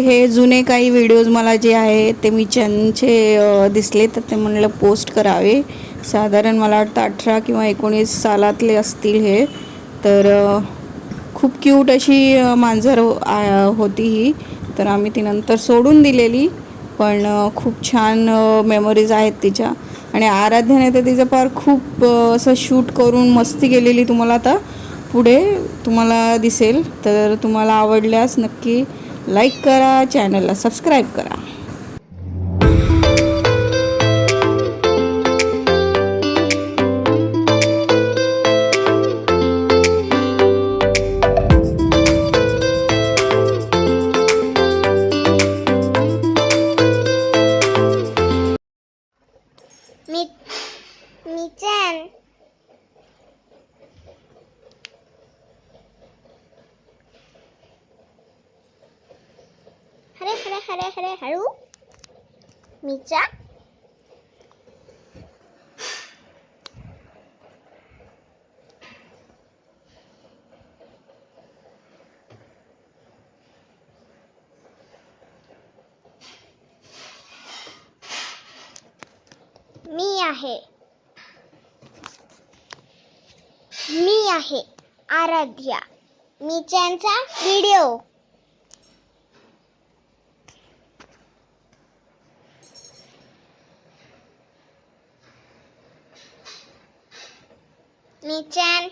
हे जुने काही व्हिडिओज मला जे आहे ते मी चॅनलचे दिसले तर ते म्हणलं पोस्ट करावे. साधारण मला वाटतं 18 किंवा 19 सालातले असतील हे. तर खूप क्यूट अशी मांजर होती ही. तर आम्ही ती नंतर सोडून दिलेली, पण खूप छान मेमरीज आहेत तिच्या. आणि आराध्याने तर तिचं पार खूप असं शूट करून मस्ती केलेली तुम्हाला आता पुढे तुम्हाला दिसेल. तर तुम्हाला आवडल्यास नक्की लाईक करा, चॅनलला सबस्क्राईब करा. मिचन हरे हरे हरे हरे हळू मिचा मी आहे आराध्या. मिचनचा व्हिडिओ. मिचन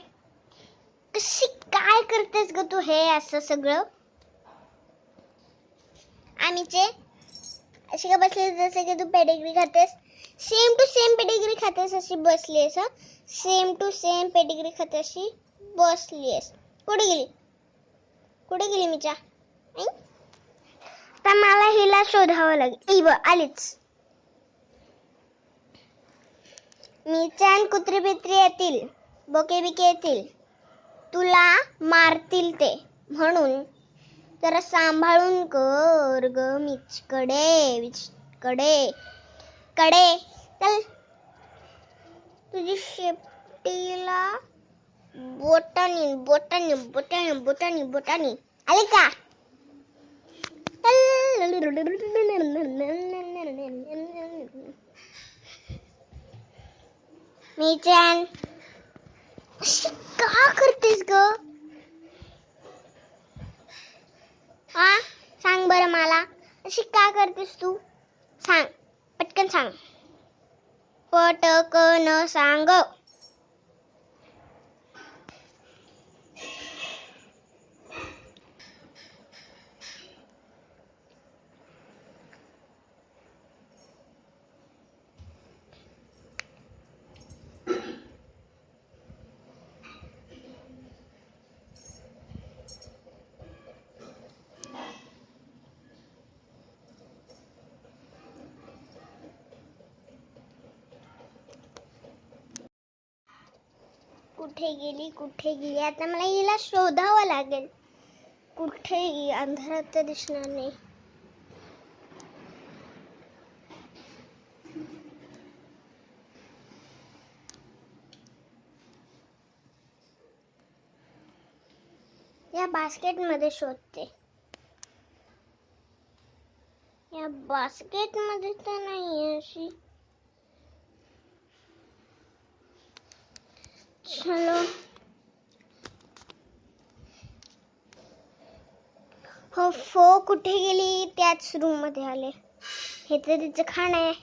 कशी काय करतेस ग तू हे असं सगळं? आम्हीचे अशी का बसली जसे की तू पेडिग्री खातेस? सेम टू सेम पेडिग्री खातेस अशी बसलीस. सेम टू सेम पेडिग्री खाते अशी बसलीस. कुठे गेली मिचा? तर मला हिला शोधावं लागेल. आलीच. मिचन कुत्री बित्री येतील, बोके बिके येतील, तुला मारतील ते. म्हणून जरा सांभाळून कर ग मिचकडे. चल तुझी शेपटीला बोटानी आले का? मिचन अशी का करतेस ग? सांग बरं मला, अशी का करतेस तू? सांग, पटकन सांग. पटकन सांग. कुठे गेली? आता मला हिला शोधावं लागेल. कुठे अंधारात तर दिसणार नाही. या बास्केट मध्ये शोधते. या बास्केट मध्ये तर नाही अशी. चलो हो कुठे गेली? त्याच रूम मध्ये आले. हे तर तिचं खाणं आहे.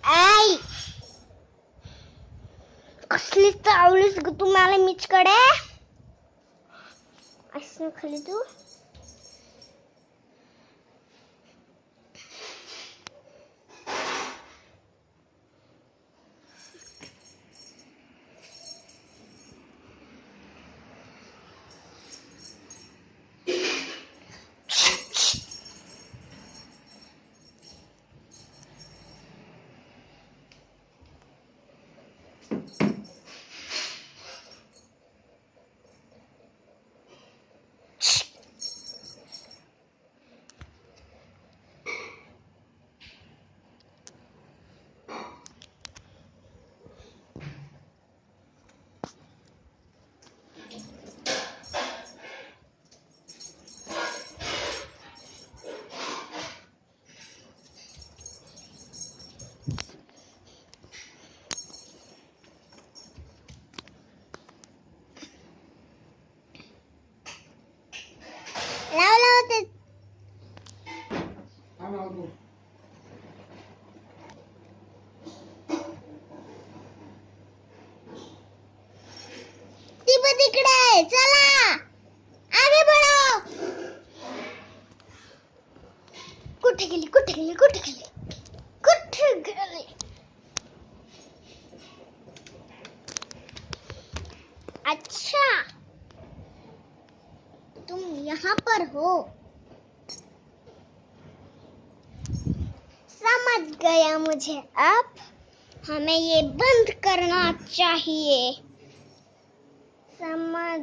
आई कसली चावलीस ग तुम्हाला मिचकडे? असं खाली तू. ती पण तिकडे आहे. चला आगे बढो. कुठे गेली कुठे गेली कुठे गेली कुठे गेली? अच्छा तुम यहाँ पर हो. समझ गया मुझे. अब हमें ये बंद करना चाहिए. समझ.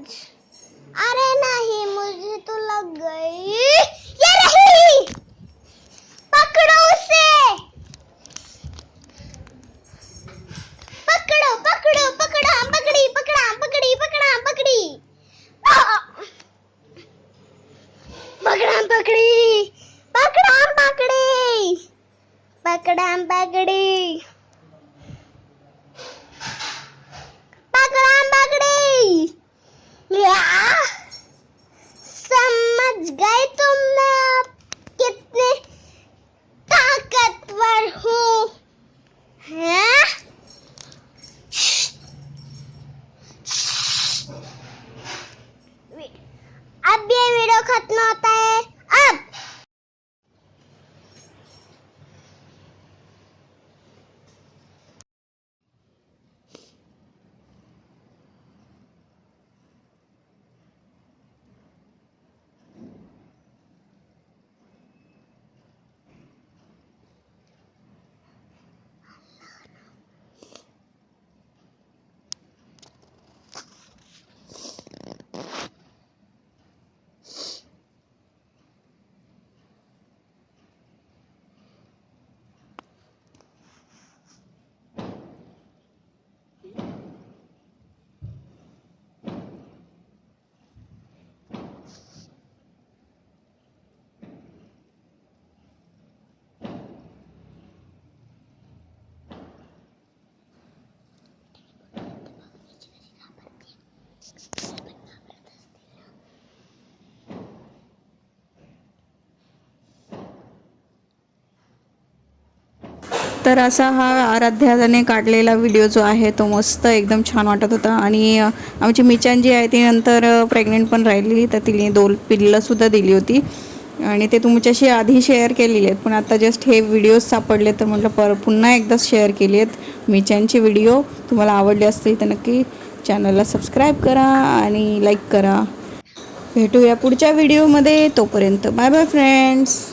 अरे नहीं मुझे तो लग गई. ये रही. पकड़ो उसे. पकड़ो पकड़ो पकड़ा पकड़ी पकड़ा पकड़ी पकड़ा पकड़ी. पकड़ा पकड़ी पकड़ा पकड़ी पकड़ा पकड़ी पकड़ा पकड़ी. या समझ गए तुम मैं अब कितने ताकतवर हूँ. हैं? अब ये वीडियो खत्म होता है. अब तर असा हा आराध्याने काढलेला व्हिडिओ जो आहे तो मस्त एकदम छान वाटत होता. आणि आमची मिचान जी आहे ती नंतर प्रेग्नेंट पण राहिलेली, तर तिने 2 पिल्लंसुद्धा दिली होती आणि ते तुमच्याशी आधी शेअर केलेले आहेत. पण आता जस्ट हे व्हिडिओज सापडले तर म्हटलं पुन्हा एकदा शेअर केली आहेत. मिचानचे व्हिडिओ तुम्हाला आवडले असतील तर नक्की चॅनलला सबस्क्राईब करा आणि लाईक करा. भेटूया पुढच्या व्हिडिओमध्ये. तोपर्यंत बाय बाय फ्रेंड्स.